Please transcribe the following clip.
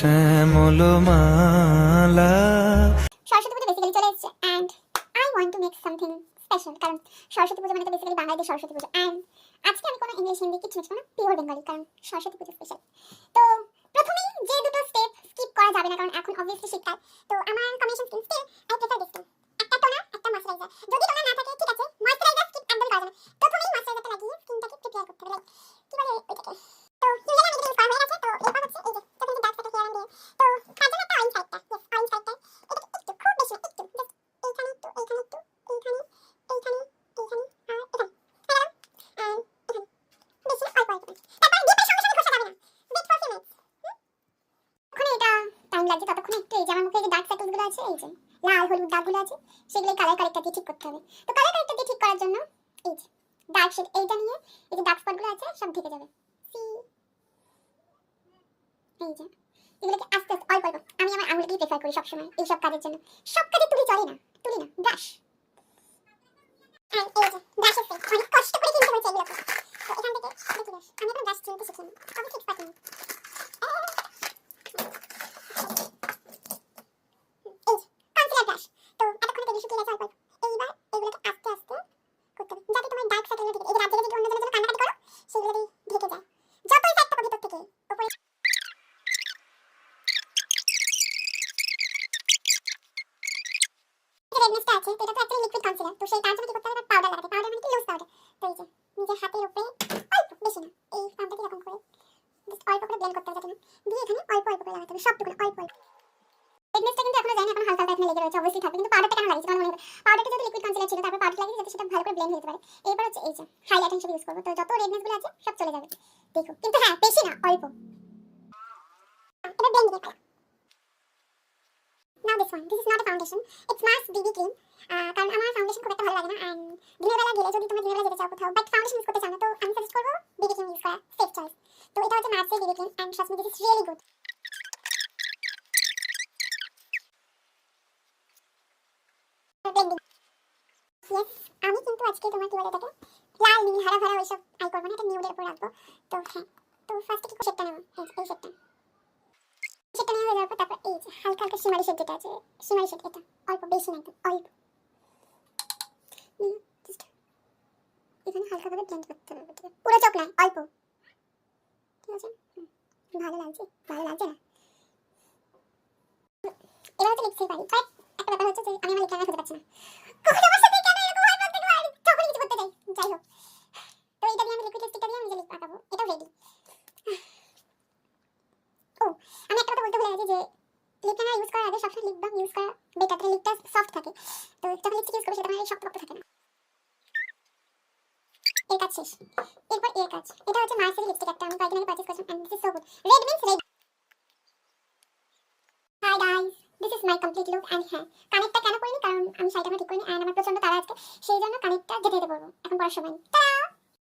শ্যামল মালা। সরস্বতী পুজো basically চলে এসেছে and I want to make something special, কারণ সরস্বতী পুজো মানে তো বেসিক্যালি বাঙালিদের সরস্বতী পুজো। এন্ড আজকে আমি কোনো ইংলিশ হিন্দি কিছু না, পিওর বেঙ্গলি, কারণ সরস্বতী পুজো স্পেশাল। তো প্রথমেই যে দুটো স্টেপ স্কিপ করা যাবে না, কারণ এখন অবভিয়াসলি শীতকাল। তো আমার combination skin still I prefer this too, একটা টোনার একটা ময়শ্চারাইজার। যদি টোনার না থাকে ঠিক আছে, ময়শ্চারাইজার স্কিপ একদম করা যাবে না। প্রথমেই ময়শ্চারাইজারটা লাগিয়ে স্কিনটাকে প্রিপেয়ার করতে হবে, লাইক কি বলে ওইটাকে। তো ইউজুয়ালি আমি যেটা ইউজ করা হয়ে গেছে, তো এরপর হচ্ছে এই যে প্রথমে ডার্ক সার্কেল হিয়ার এন্ড তো তার জন্য একটা অরেঞ্জ সাইডটা, ইয়েস অরেঞ্জ সাইডটা এটাকে একটু খুব বেশি না, একটু জাস্ট এইখানে একটু এইখানে একটু এইখানে এইখানে এইখানে আর এখানে এন্ড এখানে বেশি অল্প অল্প। তারপর ডিপের সঙ্গে সঙ্গে ঘষা যাবে না, ওয়েট ফর ফিউ মিনিটস। ওখানে এটা টাইম লাগছে, ততক্ষণ একটু এই যে আমার মুখে যে ডার্ক সার্কেলগুলো আছে, এই যে লাল হলুদ দাগগুলো আছে, সেগুলো কালার কারেক্টর দিয়ে ঠিক করতে হবে। তো কালার কারেক্টর দিয়ে ঠিক করার জন্য এই যে ডার্ক শেড এইটা নিয়ে এই যে ডার্ক স্পটগুলো আছে সব ঢেকে যাবে। সি এই যে এগুলোকে আস্তে আস্তে অল্প অল্প, আমি আমার আঙুলকেই প্রেফার করি সবসময় এইসব কাজের জন্য। সব কাজে তুলি চলে না, তুলি না, ব্রাশ। আর এই যে ব্রাশের সেট অনেক কষ্ট করে কিনতে হয়েছে এগুলোকে। তো এখান থেকে দেখি ব্রাশ, আমি এখন ব্রাশ চিনতে শিখিনি, অবশ্যই এক্সপার্ট নেই। এই যে কনসিলার ব্রাশ, তো এতক্ষণে তেল শুকিয়ে গেছে অল্প অল্প। এইবার এগুলোকে আস্তে আস্তে করতে হবে যাতে তোমার ডার্ক সার্কেলগুলো ঢেকে, এই যে রাত জেগে যদি অন্য জনের জন্য কান্নাকাটি করো সেগুলো ঢেকে যায়, যতই ফ্যাট থাকো ভিতর থেকে উপরে। রেডনেসটা আছে, তো এটা তো অ্যাকচুয়ালি লিকুইড কনসিলার, তো সেই তার জন্য কি করতে হবে, পাউডার লাগাতে। পাউডার মানে কি, লুজ পাউডার। তো এই যে নিজের হাতের উপরে অল্প, বেশি না, এই পাউডারটা এরকম করে জাস্ট অল্প করে ব্লেন্ড করতে হবে, যাতে না দিয়ে এখানে অল্প অল্প করে লাগাতে হবে, সবটুকু না, অল্প অল্প। রেডনেসটা কিন্তু এখনো যায়নি, এখন হালকা হালকা এখানে লেগে রয়েছে, অবশ্যই থাকবে। কিন্তু পাউডারটা কেন লাগিয়েছি, কারণ মনে হবে পাউডারটা যদি লিকুইড কনসিলার ছিল, তারপর পাউডার লাগিয়ে যাতে সেটা ভালো করে ব্লেন্ড হয়ে যেতে পারে। এরপর হচ্ছে এই যে হাইলাইটার হিসেবে ইউজ করবো, তো যত রেডনেসগুলো আছে সব চলে যাবে, দেখো। কিন্তু হ্যাঁ বেশি না, অল্প। এবার ব্লেন্ড দিয়ে ফেলা। Now this one, this is not a foundation, it's Mars BB cream. কারণ আমার ফাউন্ডেশন খুব একটা ভালো লাগে না, এন্ড দিনের বেলা গেলে যদি তোমরা দিনের বেলা যেতে চাও কোথাও বাট ফাউন্ডেশন ইউজ করতে চাও না, তো আমি সাজেস্ট করবো বিবি ক্রিম ইউজ করা, সেফ চয়েস। তো এটা হচ্ছে মার্সের BB cream and trust me this is really good. Blending, yes আমি কিন্তু আজকে তোমার কি বলে এটাকে লাল নীল হারা ভরা ওইসব আই করবো না, এটা নিউডের উপর রাখবো। তো হ্যাঁ, তো ফার্স্টে কি শেডটা নেবো, এই শেডটা নেওয়া হয়ে যাওয়ার পর তারপর এই যে হালকা হালকা শিমারি শেড যেটা আছে, শিমারি শেড এটা অল্প, বেশি না, একদম অল্প। জাস্ট এখানে হালকা করে ব্লেন্ড করতে হবে, ঠিক আছে, পুরো চোখ নয়, অল্প, ঠিক আছে। ভালো লাগছে, ভালো লাগছে না? এবার হচ্ছে লিপস্টিক পারি, বাট একটা ব্যাপার হচ্ছে যে আমি আমার লিপস্টিক খুঁজে পাচ্ছি না। কখন আমার সাথে কেন এরকম হয় বলতে পারি, তখনই কিছু করতে চাই, যাই হোক। তো এটা দিয়ে আমি লিকুইড লিপস্টিকটা দিয়ে আমি যে লিপ আঁকাবো, এটাও রেডি। ও আমি একটা কথা বলতে ভুলে গেছি যে লিপ লাইনার ইউজ করার আগে সবসময় লিপ বাম ইউজ করা বেটার, তাহলে লিপটা সফট থাকে। তো যখন লিপস্টিক ইউজ করবে সেটা মানে শক্ত থাকে না। এর কাজ শেষ, এরপর এর কাজ। এটা হচ্ছে মার্সের লিপস্টিক, একটা আমি কয়েকদিন আগে পারচেজ করেছিলাম and this is so good. Red means red. Hi guys, this is my complete look. And হ্যাঁ, কানেরটা কেন করিনি, কারণ আমি শাড়িটা আমার ঠিক করিনি এন্ড আমার প্রচন্ড তাড়া আজকে, সেই জন্য কানেরটা যেতে যেতে পরবো, এখন পড়ার সময়। টা